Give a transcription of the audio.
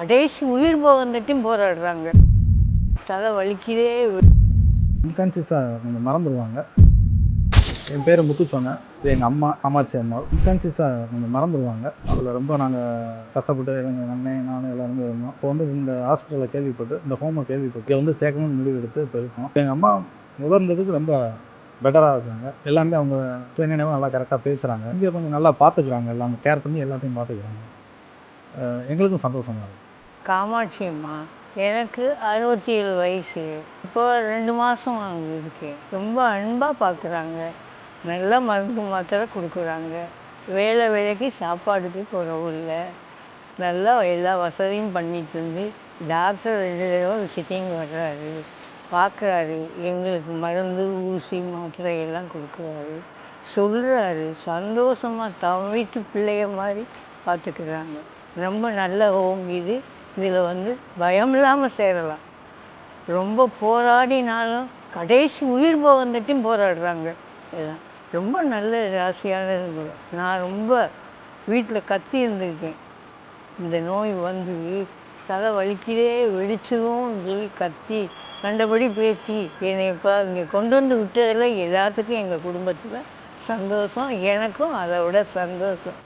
கடைசி உயிர் போகிறதையும் போராடுறாங்க. தலை வலிக்குதே. இன்கான்சியஸாக கொஞ்சம் மறந்துடுவாங்க. என் பேர் முத்துச்சோங்க. இது எங்கள் அம்மா காமாட்சி அம்மா. இன்கான்சியஸாக கொஞ்சம் மறந்துடுவாங்க. அதில் ரொம்ப நாங்கள் கஷ்டப்பட்டு எங்கள் அண்ணன் நானும் எல்லாருமே இருந்தோம். இப்போ வந்து இந்த ஹாஸ்பிட்டலில் கேள்விப்பட்டு, இந்த ஹோமை கேள்விப்பட்டு இங்கே வந்து சேர்க்கணும்னு முடிவு எடுத்து இப்போ இருக்கோம். எங்கள் அம்மா உணர்ந்ததுக்கு ரொம்ப பெட்டராக இருக்காங்க. எல்லாமே அவங்க சுயநினைவாக நல்லா கரெக்டாக பேசுகிறாங்க. இங்கே கொஞ்சம் நல்லா பார்த்துக்குறாங்க. எல்லாமே கேர் பண்ணி எல்லாத்தையும் பார்த்துக்குறாங்க. எங்களுக்கும் சந்தோஷமாக இருக்குது. காமாட்சி அம்மா எனக்கு 67 வயசு. இப்போ 2 மாதம் இருக்கேன். ரொம்ப அன்பாக பார்க்குறாங்க. நல்லா மருந்து மாத்திரை கொடுக்குறாங்க. வேலைக்கு சாப்பாடுக்கு குறவு இல்லை. நல்லா எல்லா வசதியும் பண்ணிட்டு இருந்து டாக்டர் 2 தடவை விசிட்டிங் வர்றாரு, பார்க்குறாரு. எங்களுக்கு மருந்து ஊசி மாத்திரை எல்லாம் கொடுக்குறாரு, சொல்கிறாரு. சந்தோஷமாக தம் வீட்டு பிள்ளைய மாதிரி பார்த்துக்கிறாங்க. ரொம்ப நல்ல ஹோம் இது. இதில் வந்து பயம் இல்லாமல் சேரலாம். ரொம்ப போராடினாலும் கடைசி உயிர் போகிறதையும் போராடுறாங்க. எல்லாம் ரொம்ப நல்ல ராசியானது. நான் ரொம்ப வீட்டில் கத்தி இருந்திருக்கேன். இந்த நோய் வந்து தலை வலிக்குதே, வெடிச்சிரும்னு சொல்லி கத்தி கண்டபடி பேசி என்னை இப்போ இங்கே கொண்டு வந்து விட்டதில் எல்லாத்துக்கும் எங்கள் குடும்பத்தில் சந்தோஷம். எனக்கும் அதை விட சந்தோஷம்.